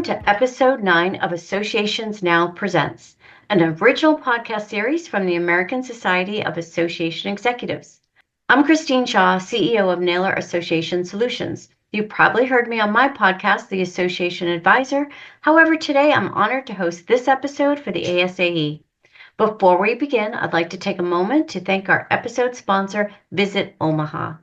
to episode 9 of Associations Now Presents, an original podcast series from the American Society of Association Executives. I'm Christine Shaw, CEO of Naylor Association Solutions. You've probably heard me on my podcast, The Association Advisor. However, today I'm honored to host this episode for the ASAE. Before we begin, I'd like to take a moment to thank our episode sponsor, Visit Omaha.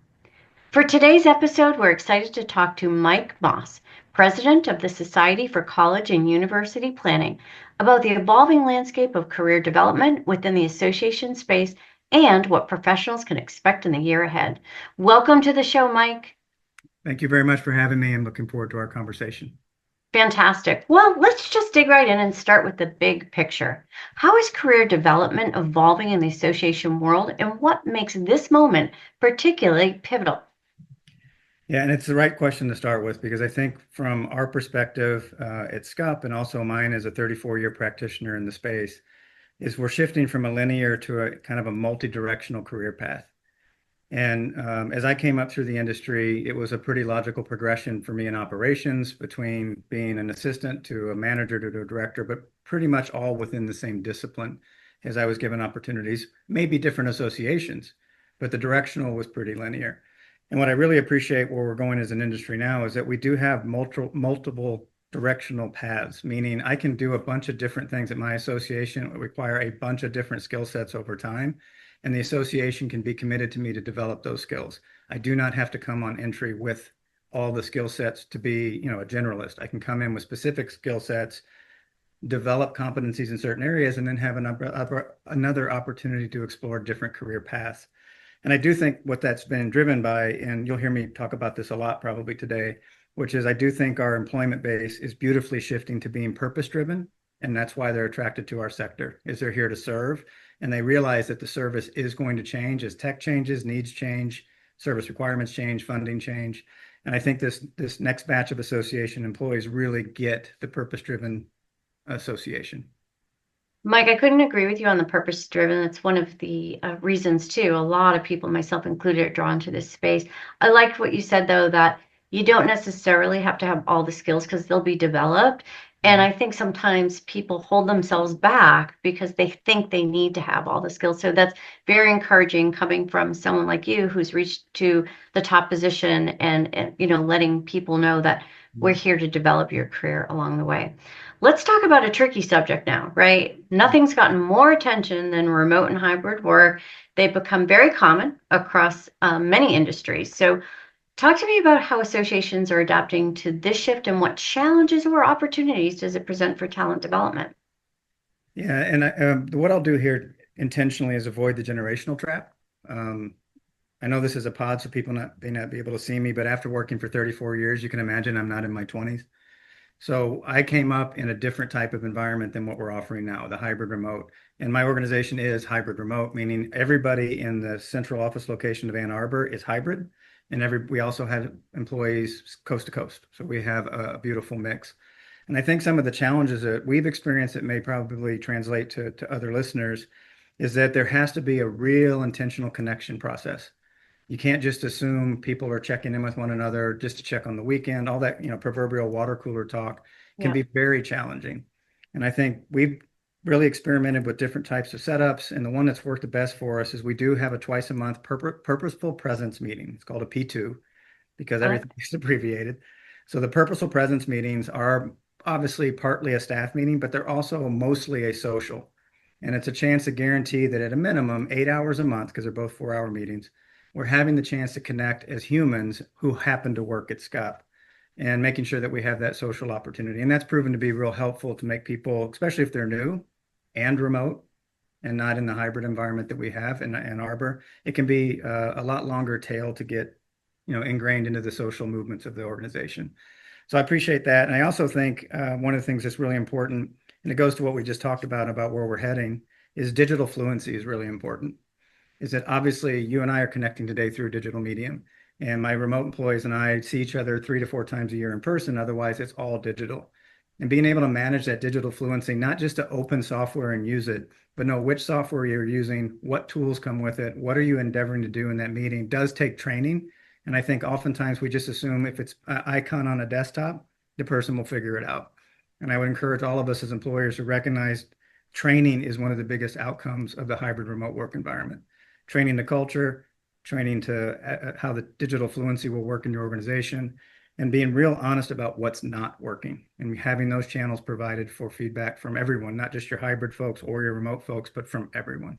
For today's episode, we're excited to talk to Mike Moss, President of the Society for College and University Planning, about the evolving landscape of career development within the association space and what professionals can expect in the year ahead. Welcome to the show, Mike. Thank you very much for having me. I'm looking forward to our conversation. Fantastic. Well, let's just dig right in and start with the big picture. How is career development evolving in the association world, and what makes this moment particularly pivotal? Yeah, and it's the right question to start with because I think from our perspective at SCUP and also mine as a 34-year practitioner in the space, is we're shifting from a linear to a kind of a multi-directional career path. And as I came up through the industry, it was a pretty logical progression for me in operations between being an assistant to a manager to a director, but pretty much all within the same discipline as I was given opportunities, maybe different associations, but the directional was pretty linear. And what I really appreciate where we're going as an industry now is that we do have multiple directional paths, meaning I can do a bunch of different things at my association that require a bunch of different skill sets over time. And the association can be committed to me to develop those skills. I do not have to come on entry with all the skill sets to be, a generalist. I can come in with specific skill sets, develop competencies in certain areas, and then have another opportunity to explore different career paths. And I do think what that's been driven by, and you'll hear me talk about this a lot probably today, which is I do think our employment base is beautifully shifting to being purpose-driven. And that's why they're attracted to our sector, is they're here to serve. And they realize that the service is going to change as tech changes, needs change, service requirements change, funding change. And I think this next batch of association employees really get the purpose-driven association. Mike, I couldn't agree with you on the purpose driven. That's one of the reasons too. A lot of people, myself included, are drawn to this space. I liked what you said though, that you don't necessarily have to have all the skills because they'll be developed. And I think sometimes people hold themselves back because they think they need to have all the skills. So that's very encouraging coming from someone like you who's reached to the top position and letting people know that we're here to develop your career along the way. Let's talk about a tricky subject now, right? Nothing's gotten more attention than remote and hybrid work. They've become very common across many industries. So talk to me about how associations are adapting to this shift and what challenges or opportunities does it present for talent development? Yeah, and what I'll do here intentionally is avoid the generational trap. I know this is a pod, so people may not be able to see me, but after working for 34 years, you can imagine I'm not in my 20s. So I came up in a different type of environment than what we're offering now, the hybrid remote. And my organization is hybrid remote, meaning everybody in the central office location of Ann Arbor is hybrid. And we also have employees coast to coast. So we have a beautiful mix. And I think some of the challenges that we've experienced that may probably translate to other listeners is that there has to be a real intentional connection process. You can't just assume people are checking in with one another just to check on the weekend. All that, proverbial water cooler talk can be very challenging. And I think we've really experimented with different types of setups. And the one that's worked the best for us is we do have a twice a month purposeful presence meeting. It's called a P2 because everything is abbreviated. So the purposeful presence meetings are obviously partly a staff meeting, but they're also mostly a social. And it's a chance to guarantee that at a minimum, 8 hours a month, because they're both 4-hour meetings, we're having the chance to connect as humans who happen to work at SCUP and making sure that we have that social opportunity. And that's proven to be real helpful to make people, especially if they're new and remote and not in the hybrid environment that we have in Ann Arbor, it can be a lot longer tail to get, ingrained into the social movements of the organization. So I appreciate that. And I also think one of the things that's really important, and it goes to what we just talked about where we're heading, is digital fluency is really important. Is that obviously you and I are connecting today through a digital medium, and my remote employees and I see each other 3 to 4 times a year in person. Otherwise, it's all digital. And being able to manage that digital fluency, not just to open software and use it, but know which software you're using, what tools come with it, what are you endeavoring to do in that meeting, does take training. And I think oftentimes we just assume if it's an icon on a desktop, the person will figure it out. And I would encourage all of us as employers to recognize training is one of the biggest outcomes of the hybrid remote work environment. Training the culture, training to how the digital fluency will work in your organization, and being real honest about what's not working and having those channels provided for feedback from everyone, not just your hybrid folks or your remote folks, but from everyone.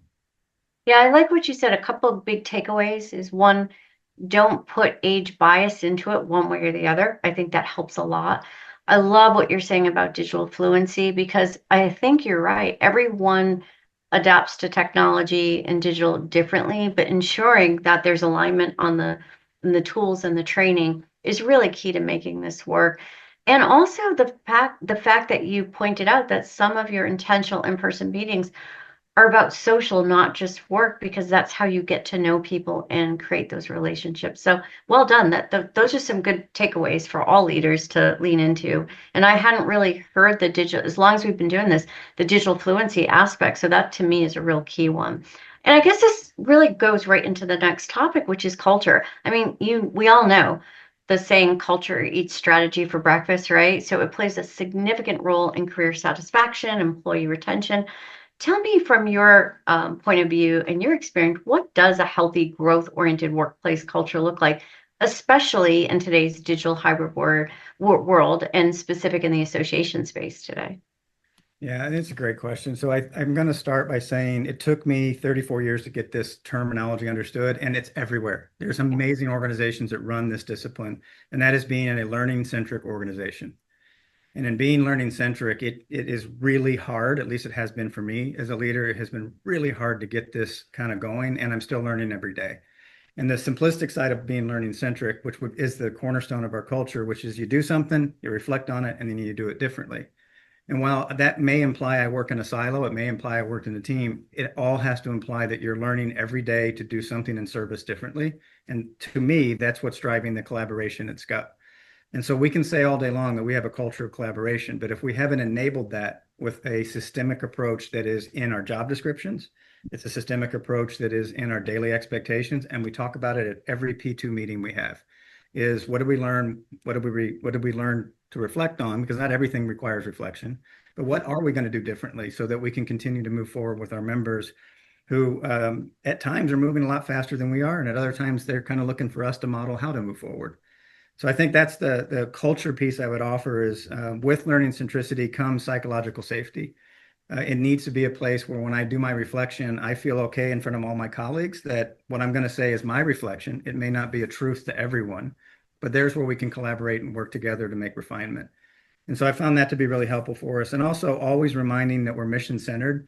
Yeah, I like what you said. A couple of big takeaways is one, don't put age bias into it one way or the other. I think that helps a lot. I love what you're saying about digital fluency because I think you're right. Everyone adapts to technology and digital differently, but ensuring that there's alignment on the tools and the training is really key to making this work. And also the fact that you pointed out that some of your intentional in-person meetings are about social, not just work, because that's how you get to know people and create those relationships. So well done. Those are some good takeaways for all leaders to lean into. And I hadn't really heard the digital, as long as we've been doing this, the digital fluency aspect. So that to me is a real key one. And I guess this really goes right into the next topic, which is culture. I mean, we all know the saying culture eats strategy for breakfast, right? So it plays a significant role in career satisfaction, employee retention. Tell me from your point of view and your experience, what does a healthy growth-oriented workplace culture look like, especially in today's digital hybrid world and specific in the association space today? Yeah, it's a great question. So I'm going to start by saying it took me 34 years to get this terminology understood, and it's everywhere. There's Yeah. amazing organizations that run this discipline, and that is being a learning-centric organization. And in being learning-centric, it is really hard, at least it has been for me as a leader. It has been really hard to get this kind of going, and I'm still learning every day. And the simplistic side of being learning-centric, which is the cornerstone of our culture, which is you do something, you reflect on it, and then you do it differently. And while that may imply I work in a silo, it may imply I worked in a team, it all has to imply that you're learning every day to do something in service differently. And to me, that's what's driving the collaboration at Scott. And so we can say all day long that we have a culture of collaboration, but if we haven't enabled that with a systemic approach that is in our job descriptions, it's a systemic approach that is in our daily expectations, and we talk about it at every P2 meeting we have, is what did we learn? What did we learn to reflect on? Because not everything requires reflection, but what are we going to do differently so that we can continue to move forward with our members who at times are moving a lot faster than we are, and at other times they're kind of looking for us to model how to move forward. So I think that's the culture piece I would offer is with learning centricity comes psychological safety. It needs to be a place where when I do my reflection, I feel okay in front of all my colleagues that what I'm going to say is my reflection. It may not be a truth to everyone, but there's where we can collaborate and work together to make refinement. And so I found that to be really helpful for us. And also always reminding that we're mission centered.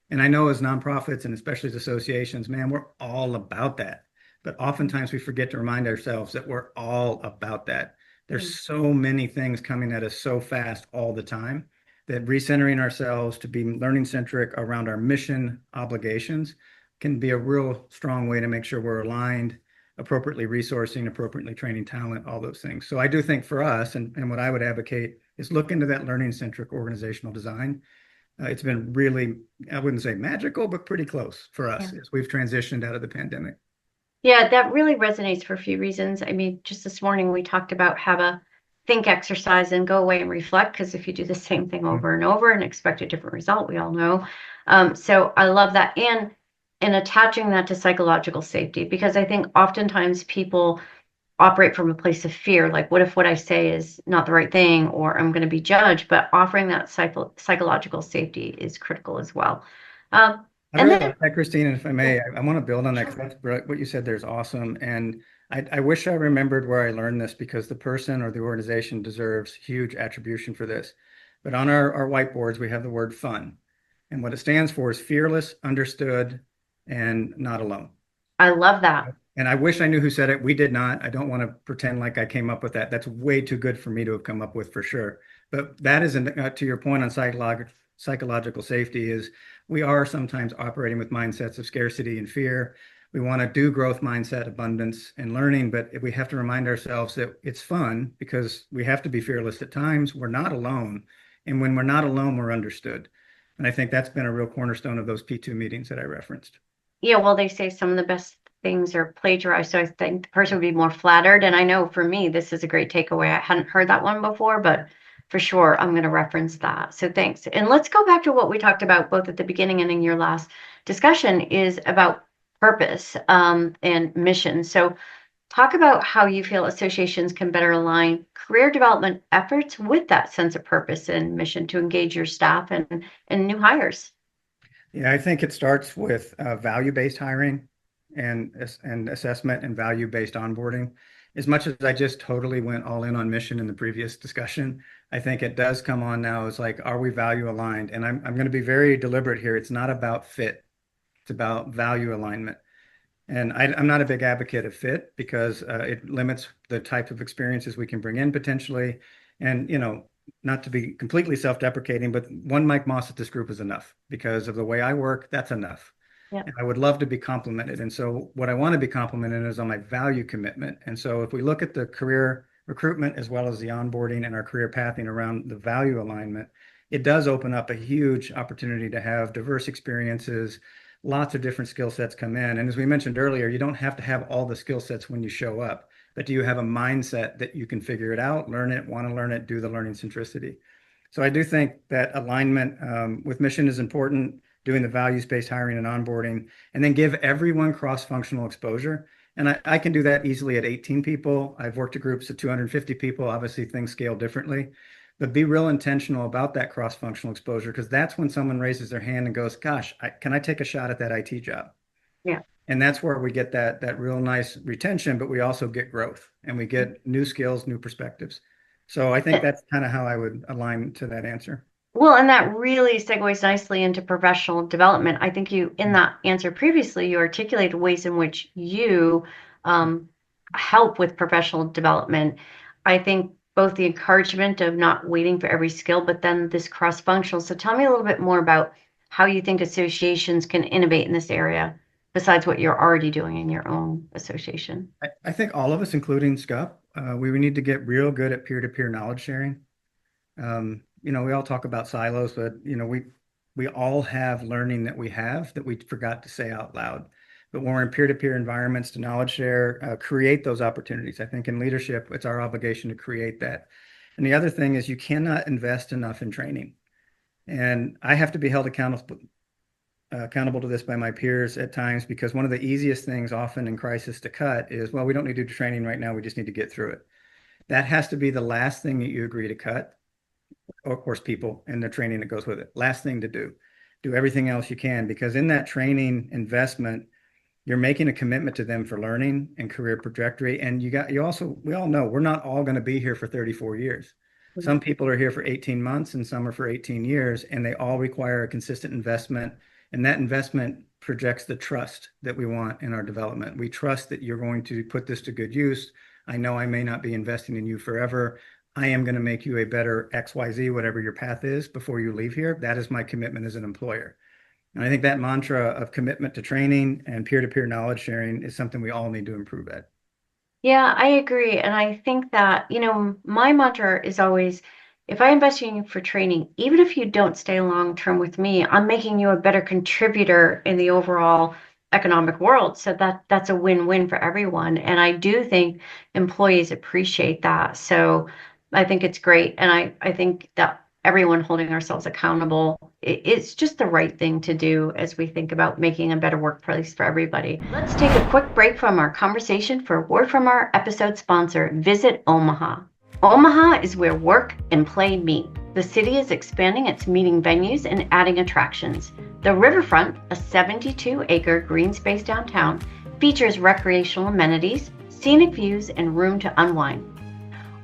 And I know as nonprofits and especially as associations, man, we're all about that. But oftentimes we forget to remind ourselves that we're all about that. There's so many things coming at us so fast all the time that recentering ourselves to be learning centric around our mission obligations can be a real strong way to make sure we're aligned, appropriately resourcing, appropriately training talent, all those things. So I do think for us, and what I would advocate is look into that learning centric organizational design. It's been really, I wouldn't say magical, but pretty close for Yeah. us as we've transitioned out of the pandemic. Yeah, that really resonates for a few reasons. I mean, just this morning we talked about have a think exercise and go away and reflect because if you do the same thing over and over and expect a different result, we all know. So I love that and attaching that to psychological safety because I think oftentimes people operate from a place of fear, like what if what I say is not the right thing or I'm going to be judged, but offering that psychological safety is critical as well. I And really then, like that, Christine. And if I yeah, may, I want to build on that because sure. what you said there is awesome. And I wish I remembered where I learned this because the person or the organization deserves huge attribution for this. But on our whiteboards, we have the word fun. And what it stands for is fearless, understood, and not alone. I love that. And I wish I knew who said it. We did not. I don't want to pretend like I came up with that. That's way too good for me to have come up with for sure. But that is to your point on psychological safety is we are sometimes operating with mindsets of scarcity and fear. We want to do growth mindset, abundance, and learning, but we have to remind ourselves that it's fun because we have to be fearless at times. We're not alone. And when we're not alone, we're understood. And I think that's been a real cornerstone of those P2 meetings that I referenced. Yeah, well, they say some of the best things are plagiarized, so I think the person would be more flattered. And I know for me, this is a great takeaway. I hadn't heard that one before, but for sure I'm going to reference that. So thanks. And let's go back to what we talked about both at the beginning and in your last discussion is about purpose and mission. So talk about how you feel associations can better align career development efforts with that sense of purpose and mission to engage your staff and new hires. Yeah, I think it starts with value-based hiring and assessment and value-based onboarding. As much as I just totally went all in on mission in the previous discussion, I think it does come on now as like, are we value aligned? And I'm going to be very deliberate here. It's not about fit. It's about value alignment. And I'm not a big advocate of fit because it limits the type of experiences we can bring in potentially. And, not to be completely self-deprecating, but one Mike Moss at this group is enough because of the way I work. That's enough. Yeah. And I would love to be complimented. And so what I want to be complimented is on my value commitment. And so if we look at the career recruitment as well as the onboarding and our career pathing around the value alignment, it does open up a huge opportunity to have diverse experiences, lots of different skill sets come in. And as we mentioned earlier, you don't have to have all the skill sets when you show up, but do you have a mindset that you can figure it out, learn it, want to learn it, do the learning centricity? So I do think that alignment with mission is important, doing the values-based hiring and onboarding, and then give everyone cross-functional exposure. And I can do that easily at 18 people. I've worked at groups of 250 people. Obviously, things scale differently, but be real intentional about that cross-functional exposure because that's when someone raises their hand and goes, gosh, can I take a shot at that IT job? Yeah. And that's where we get that real nice retention, but we also get growth and we get new skills, new perspectives. So I think that's kind of how I would align to that answer. Well, and that really segues nicely into professional development. I think you, in that answer previously, you articulated ways in which you um, help with professional development. I think both the encouragement of not waiting for every skill, but then this cross-functional. So tell me a little bit more about how you think associations can innovate in this area, besides what you're already doing in your own association. I think all of us, including SCUP, we need to get real good at peer-to-peer knowledge sharing. We all talk about silos, but we all have learning that we have that we forgot to say out loud. But when we're in peer-to-peer environments to knowledge share, create those opportunities. I think in leadership, it's our obligation to create that. And the other thing is you cannot invest enough in training. And I have to be held accountable to this by my peers at times because one of the easiest things often in crisis to cut is, well, we don't need to do training right now. We just need to get through it. That has to be the last thing that you agree to cut. Of course, people and the training that goes with it. Last thing to do. Do everything else you can because in that training investment, you're making a commitment to them for learning and career trajectory. And we all know we're not all going to be here for 34 years. Some people are here for 18 months and some are for 18 years, and they all require a consistent investment. And that investment projects the trust that we want in our development. We trust that you're going to put this to good use. I know I may not be investing in you forever. I am going to make you a better XYZ, whatever your path is before you leave here. That is my commitment as an employer. And I think that mantra of commitment to training and peer-to-peer knowledge sharing is something we all need to improve at. Yeah, I agree. And I think that, my mantra is always if I invest in you for training, even if you don't stay long term with me, I'm making you a better contributor in the overall economic world. So that's a win-win for everyone. And I do think employees appreciate that. So I think it's great. And I think that everyone holding ourselves accountable, it's just the right thing to do as we think about making a better workplace for everybody. Let's take a quick break from our conversation for a word from our episode sponsor, Visit Omaha. Omaha is where work and play meet. The city is expanding its meeting venues and adding attractions. The Riverfront, a 72-acre green space downtown, features recreational amenities, scenic views, and room to unwind.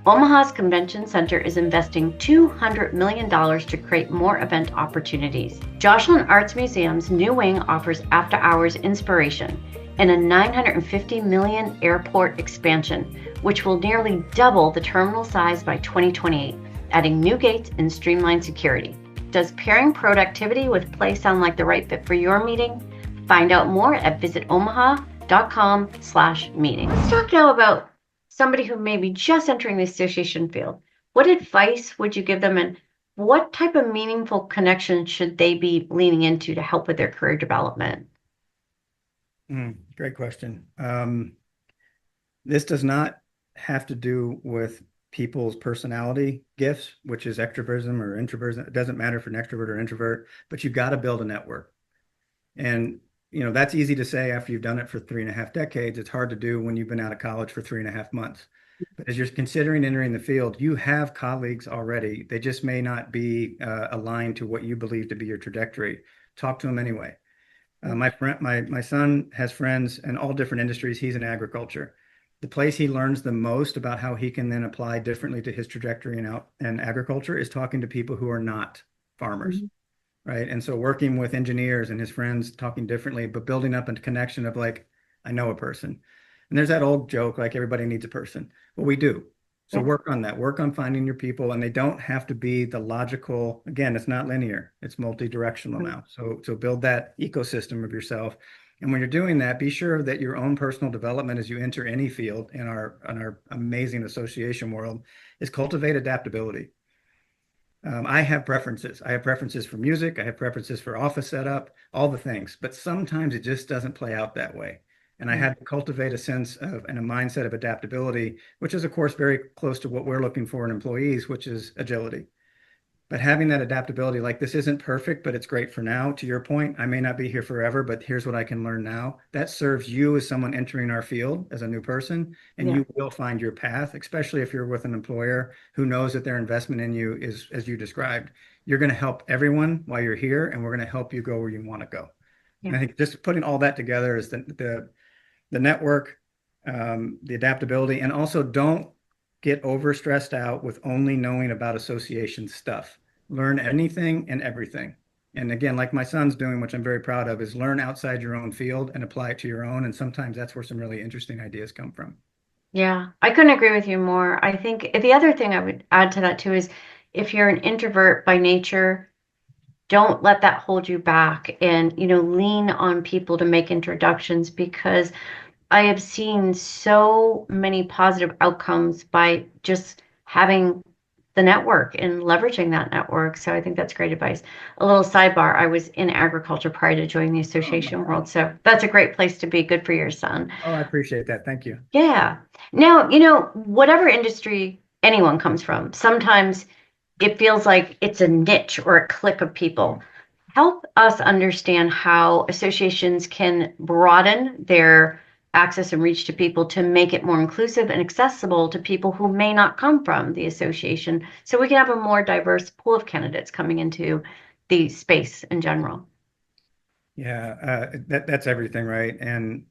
Omaha's Convention Center is investing $200 million to create more event opportunities. Joslin Arts Museum's new wing offers after-hours inspiration and a $950 million airport expansion, which will nearly double the terminal size by 2028, adding new gates and streamlined security. Does pairing productivity with play sound like the right fit for your meeting? Find out more at visitomaha.com/meeting. Let's talk now about somebody who may be just entering the association field. What advice would you give them, and what type of meaningful connection should they be leaning into to help with their career development? Great question. This does not have to do with people's personality gifts, which is extroversion or introversion. It doesn't matter if you're an extrovert or introvert, but you've got to build a network. And that's easy to say after you've done it for 3.5 decades. It's hard to do when you've been out of college for 3.5 months. But as you're considering entering the field, you have colleagues already. They just may not be aligned to what you believe to be your trajectory. Talk to them anyway. My son has friends in all different industries. He's in agriculture. The place he learns the most about how he can then apply differently to his trajectory in agriculture is talking to people who are not farmers, Mhm. right? And so working with engineers and his friends talking differently, but building up a connection of like, I know a person. And there's that old joke, like everybody needs a person. Well, we do. So Yeah, work on that. Work on finding your people, and they don't have to be the logical. Again, it's not linear. It's multi-directional mhm. now. So build that ecosystem of yourself. And when you're doing that, be sure that your own personal development as you enter any field in our amazing association world is cultivate adaptability. I have preferences. I have preferences for music. I have preferences for office setup, all the things. But sometimes it just doesn't play out that way. And I Yeah. had to cultivate a sense of and a mindset of adaptability, which is, of course, very close to what we're looking for in employees, which is agility. But having that adaptability, like this isn't perfect, but it's great for now. To your point, I may not be here forever, but here's what I can learn now. That serves you as someone entering our field as a new person, and Yeah. you will find your path, especially if you're with an employer who knows that their investment in you is, as you described, you're going to help everyone while you're here, and we're going to help you go where you want to go. And Yeah. I think just putting all that together is the network, the adaptability, and also don't get over stressed out with only knowing about association stuff. Learn anything and everything. And again, like my son's doing, which I'm very proud of, is learn outside your own field and apply it to your own. And sometimes that's where some really interesting ideas come from. Yeah, I couldn't agree with you more. I think the other thing I would add to that too is if you're an introvert by nature, don't let that hold you back and, lean on people to make introductions because I have seen so many positive outcomes by just having the network and leveraging that network. So I think that's great advice. A little sidebar, I was in agriculture prior to joining the Oh, my association God. world. So that's a great place to be. Good for your son. Oh, I appreciate that. Thank you. Yeah. Now, whatever industry anyone comes from, sometimes it feels like it's a niche or a clique of people. Help us understand how associations can broaden their access and reach to people to make it more inclusive and accessible to people who may not come from the association so we can have a more diverse pool of candidates coming into the space in general. Yeah, that's everything, right? And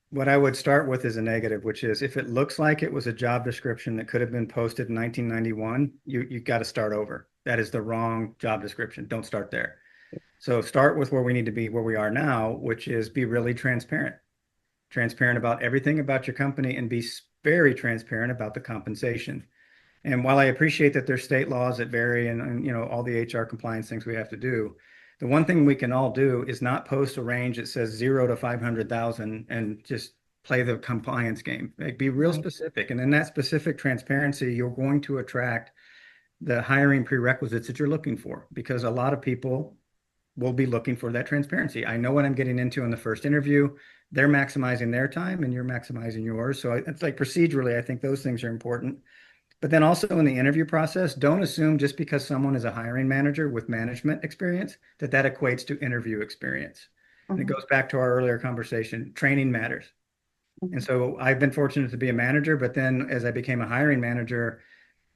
what I would start with is a negative, which is if it looks like it was a job description that could have been posted in 1991, you got to start over. That is the wrong job description. Don't start there. So start with where we need to be, where we are now, which is be really transparent. Transparent about everything about your company and be very transparent about the compensation. And while I appreciate that there's state laws that vary and all the HR compliance things we have to do, the one thing we can all do is not post a range that says 0 to 500,000 and just play the compliance game. Like be real Right. specific. And in that specific transparency, you're going to attract the hiring prerequisites that you're looking for because a lot of people will be looking for that transparency. I know what I'm getting into in the first interview. They're maximizing their time and you're maximizing yours. So it's like procedurally, I think those things are important. But then also in the interview process, don't assume just because someone is a hiring manager with management experience that that equates to interview experience. And it Mhm. goes back to our earlier conversation. Training matters. And Mhm. so I've been fortunate to be a manager, but then as I became a hiring manager,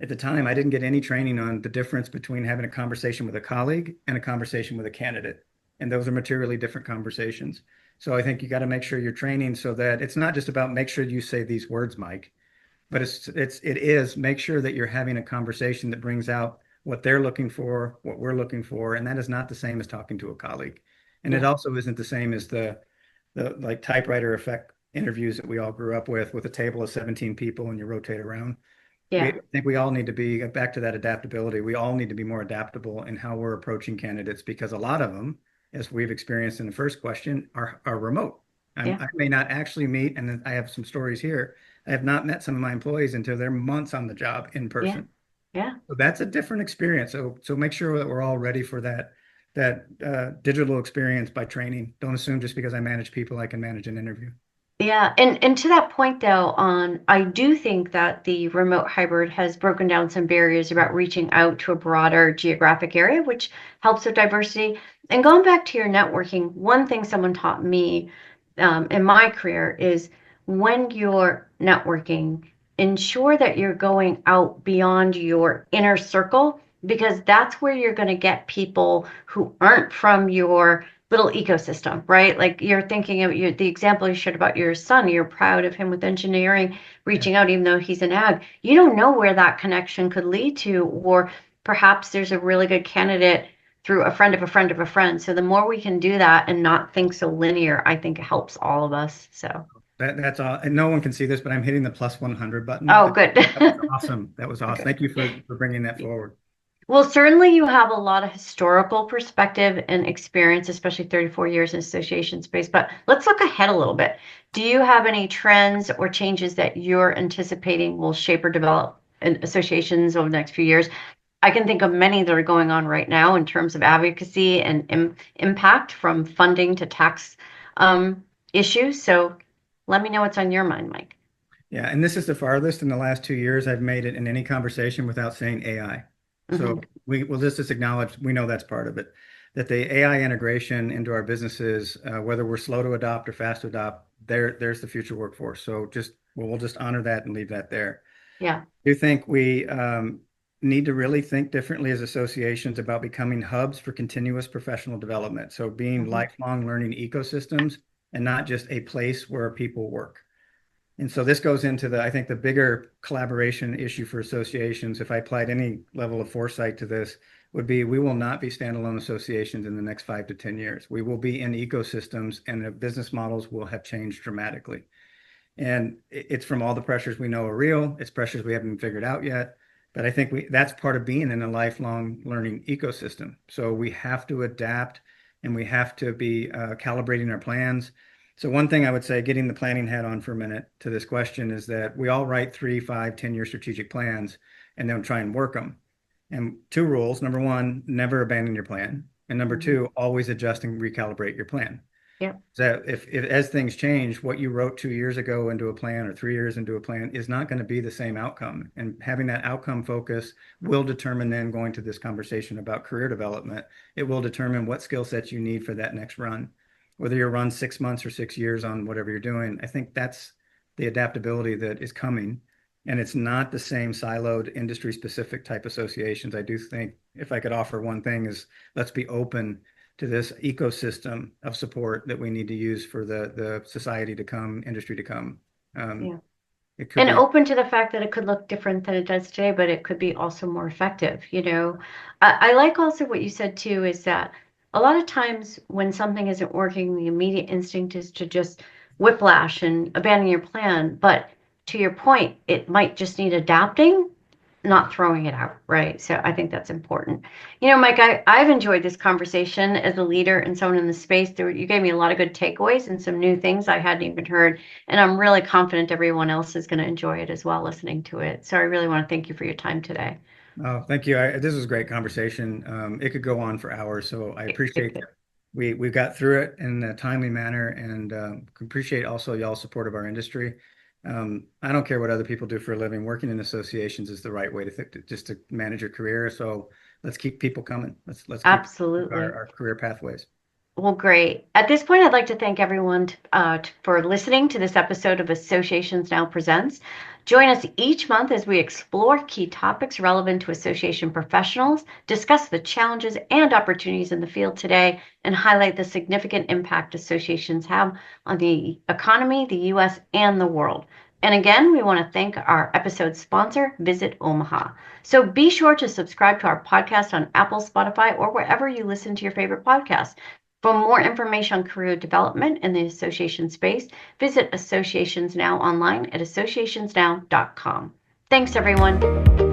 at the time, I didn't get any training on the difference between having a conversation with a colleague and a conversation with a candidate. And those are materially different conversations. So I think you got to make sure you're training so that it's not just about make sure you say these words, Mike, but it is make sure that you're having a conversation that brings out what they're looking for, what we're looking for, and that is not the same as talking to a colleague. And it Yeah. also isn't the same as the like typewriter effect interviews that we all grew up with a table of 17 people and you rotate around. I Yeah. think we all need to be back to that adaptability. We all need to be more adaptable in how we're approaching candidates because a lot of them, as we've experienced in the first question, are remote. Yeah. I may not actually meet, and I have some stories here. I have not met some of my employees until they're months on the job in Yeah. person. Yeah. So that's a different experience. So make sure that we're all ready for that digital experience by training. Don't assume just because I manage people, I can manage an interview. Yeah, and to that point though, on I do think that the remote hybrid has broken down some barriers about reaching out to a broader geographic area, which helps with diversity. And going back to your networking, one thing someone taught me in my career is when you're networking, ensure that you're going out beyond your inner circle because that's where you're going to get people who aren't from your little ecosystem, right? Like you're thinking of the example you shared about your son, you're proud of him with engineering, Yeah. reaching out, even though he's an ag. You don't know where that connection could lead to, or perhaps there's a really good candidate through a friend of a friend of a friend. So the more we can do that and not think so linear, I think it helps all of us. So, That's all. And no one can see this, but I'm hitting the plus 100 button. oh, good. That was awesome. That was awesome. Okay. Thank you for bringing that forward. Well, certainly you have a lot of historical perspective and experience, especially 34 years in association space. But let's look ahead a little bit. Do you have any trends or changes that you're anticipating will shape or develop in associations over the next few years? I can think of many that are going on right now in terms of advocacy and impact from funding to tax issues. So let me know what's on your mind, Mike. Yeah, and this is the farthest in the last 2 years I've made it in any conversation without saying AI. So Hmm. we will just acknowledge we know that's part of it. That the AI integration into our businesses, whether we're slow to adopt or fast to adopt, there's the future workforce. So we'll just honor that and leave that there. Yeah. I do think we need to really think differently as associations about becoming hubs for continuous professional development. So being Hmm. lifelong learning ecosystems and not just a place where people work. And so this goes into I think the bigger collaboration issue for associations, if I applied any level of foresight to this, would be we will not be standalone associations in the next 5 to 10 years. We will be in ecosystems and the business models will have changed dramatically. And it's from all the pressures we know are real. It's pressures we haven't figured out yet. But I think that's part of being in a lifelong learning ecosystem. So we have to adapt and we have to be calibrating our plans. So one thing I would say, getting the planning hat on for a minute to this question is that we all write 3, 5, 10-year strategic plans and then try and work them. And two rules. Number one, never abandon your plan. And number Hmm. two, always adjust and recalibrate your plan. Yep. So if as things change, what you wrote 2 years ago into a plan or 3 years into a plan is not going to be the same outcome. And having that outcome focus will determine then going to this conversation about career development, it will determine what skill sets you need for that next run. Whether you run 6 months or 6 years on whatever you're doing, I think that's the adaptability that is coming. And it's not the same siloed industry specific type associations. I do think if I could offer one thing is let's be open to this ecosystem of support that we need to use for the society to come, industry to come. Um, Yeah. it could And be, open to the fact that it could look different than it does today, but it could be also more effective. I like also what you said too, is that a lot of times when something isn't working, the immediate instinct is to just whiplash and abandon your plan. But to your point, it might just need adapting, not throwing it out, right? So I think that's important. Mike, I've enjoyed this conversation as a leader and someone in the space. You gave me a lot of good takeaways and some new things I hadn't even heard. And I'm really confident everyone else is going to enjoy it as well, listening to it. So I really want to thank you for your time today. oh, thank you. This was a great conversation. It could go on for hours, so I It appreciate could. that we got through it in a timely manner and appreciate also y'all's support of our industry. I don't care what other people do for a living. Working in associations is the right way to just to manage your career. So let's keep people coming. Let's keep Absolutely. our career pathways. Well, great. At this point, I'd like to thank everyone for listening to this episode of Associations Now Presents. Join us each month as we explore key topics relevant to association professionals, discuss the challenges and opportunities in the field today, and highlight the significant impact associations have on the economy, the U.S., and the world. And again, we want to thank our episode sponsor, Visit Omaha. So be sure to subscribe to our podcast on Apple, Spotify, or wherever you listen to your favorite podcast. For more information on career development in the association space, visit Associations Now online at associationsnow.com. Thanks, everyone.